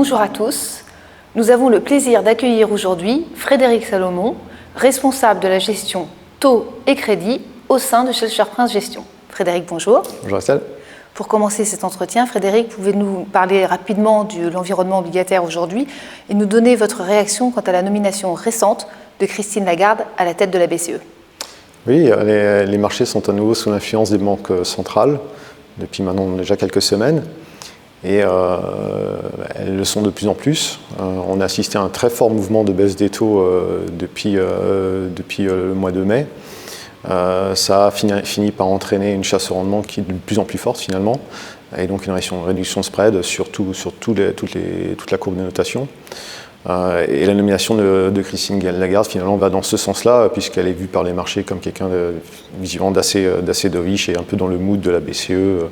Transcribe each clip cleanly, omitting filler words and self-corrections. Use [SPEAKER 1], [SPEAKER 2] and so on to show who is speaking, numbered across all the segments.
[SPEAKER 1] Bonjour à tous. Nous avons le plaisir d'accueillir aujourd'hui Frédéric Salomon, responsable de la gestion taux et crédit au sein de Schellcher Prince Gestion. Frédéric, bonjour.
[SPEAKER 2] Bonjour Estelle.
[SPEAKER 1] Pour commencer cet entretien, Frédéric, pouvez-vous nous parler rapidement de l'environnement obligataire aujourd'hui et nous donner votre réaction quant à la nomination récente de Christine Lagarde à la tête de la BCE?
[SPEAKER 2] Oui, les marchés sont à nouveau sous l'influence des banques centrales depuis maintenant déjà quelques semaines. Et elles le sont de plus en plus. On a assisté à un très fort mouvement de baisse des taux depuis le mois de mai. Ça a fini par entraîner une chasse au rendement qui est de plus en plus forte finalement, et donc une réduction de spread sur toute la courbe de notation. Et la nomination de Christine Lagarde finalement va dans ce sens-là, puisqu'elle est vue par les marchés comme quelqu'un visiblement d'assez dovish et un peu dans le mood de la BCE.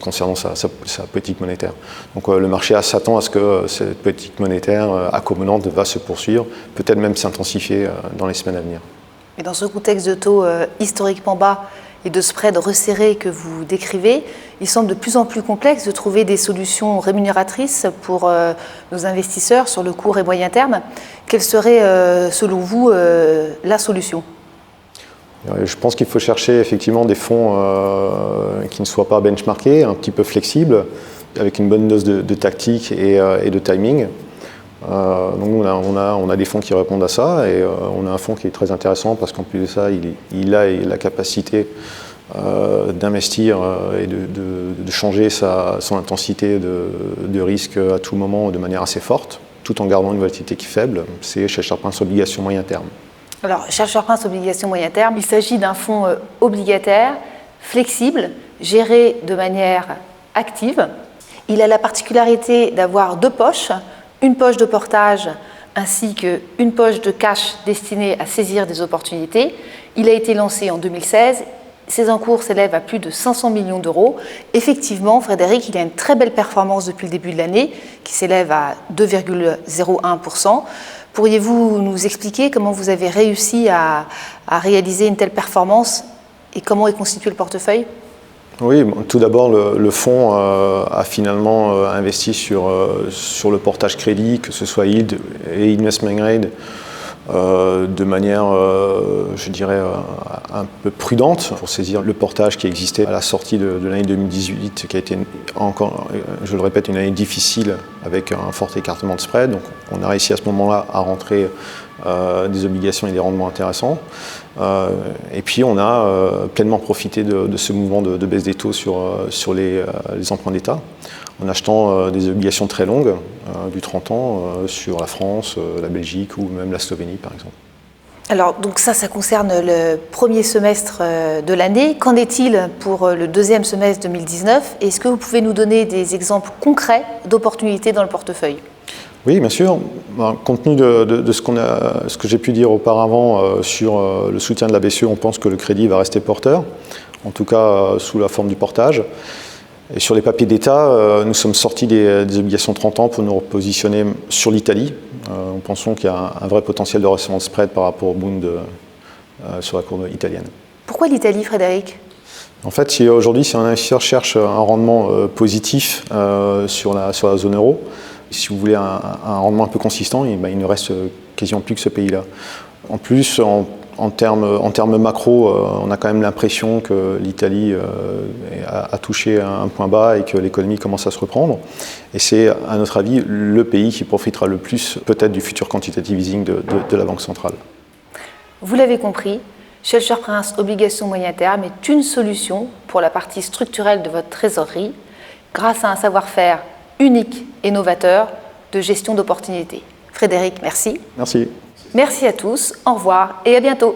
[SPEAKER 2] Concernant sa politique monétaire. Donc le marché s'attend à ce que cette politique monétaire accommodante va se poursuivre, peut-être même s'intensifier dans les semaines à venir.
[SPEAKER 1] Et dans ce contexte de taux historiquement bas et de spread resserré que vous décrivez, il semble de plus en plus complexe de trouver des solutions rémunératrices pour nos investisseurs sur le court et moyen terme. Quelle serait, selon vous, la solution ?
[SPEAKER 2] Je pense qu'il faut chercher effectivement des fonds qui ne soient pas benchmarkés, un petit peu flexibles, avec une bonne dose de tactique et de timing. Donc on a des fonds qui répondent à ça, et on a un fonds qui est très intéressant parce qu'en plus de ça, il a la capacité d'investir et de changer son intensité de risque à tout moment de manière assez forte, tout en gardant une volatilité qui est faible. C'est Schellcher Prince Obligations Moyen Terme.
[SPEAKER 1] Alors, Schellcher Prince Obligations Moyen Terme, il s'agit d'un fonds obligataire, flexible, géré de manière active. Il a la particularité d'avoir deux poches, une poche de portage ainsi qu'une poche de cash destinée à saisir des opportunités. Il a été lancé en 2016. Ses encours s'élèvent à plus de 500 millions d'euros. Effectivement, Frédéric, il a une très belle performance depuis le début de l'année, qui s'élève à 2,01%. Pourriez-vous nous expliquer comment vous avez réussi à réaliser une telle performance et comment est constitué le portefeuille ?
[SPEAKER 2] Oui, tout d'abord, le fonds a finalement investi sur le portage crédit, que ce soit yield et investment grade, de manière, je dirais, un peu prudente pour saisir le portage qui existait à la sortie de l'année 2018, qui a été encore, je le répète, une année difficile avec un fort écartement de spread. Donc on a réussi à ce moment-là à rentrer des obligations et des rendements intéressants. Et puis on a pleinement profité de ce mouvement de baisse des taux sur les emprunts d'État, en achetant des obligations très longues, du 30 ans, sur la France, la Belgique ou même la Slovénie par exemple.
[SPEAKER 1] Alors, donc ça concerne le premier semestre de l'année. Qu'en est-il pour le deuxième semestre 2019 ? Est-ce que vous pouvez nous donner des exemples concrets d'opportunités dans le portefeuille ?
[SPEAKER 2] Oui, bien sûr. Compte tenu de ce que j'ai pu dire auparavant sur le soutien de la BCE, on pense que le crédit va rester porteur, en tout cas sous la forme du portage. Et sur les papiers d'État, nous sommes sortis des obligations 30 ans pour nous repositionner sur l'Italie. Nous pensons qu'il y a un vrai potentiel de resserrement de spread par rapport au Bund sur la courbe italienne. Pourquoi
[SPEAKER 1] l'Italie, Frédéric ?
[SPEAKER 2] En fait, aujourd'hui, si un investisseur cherche un rendement positif sur la zone euro, si vous voulez un rendement un peu consistant, il ne reste quasiment plus que ce pays-là. En plus, en termes macro, on a quand même l'impression que l'Italie a touché un point bas et que l'économie commence à se reprendre. Et c'est, à notre avis, le pays qui profitera le plus peut-être du futur quantitative easing de la Banque centrale.
[SPEAKER 1] Vous l'avez compris, Schellcher Prince Obligations Moyen Terme est une solution pour la partie structurelle de votre trésorerie grâce à un savoir-faire unique et novateur de gestion d'opportunités. Frédéric, merci.
[SPEAKER 2] Merci.
[SPEAKER 1] Merci à tous, au revoir et à bientôt.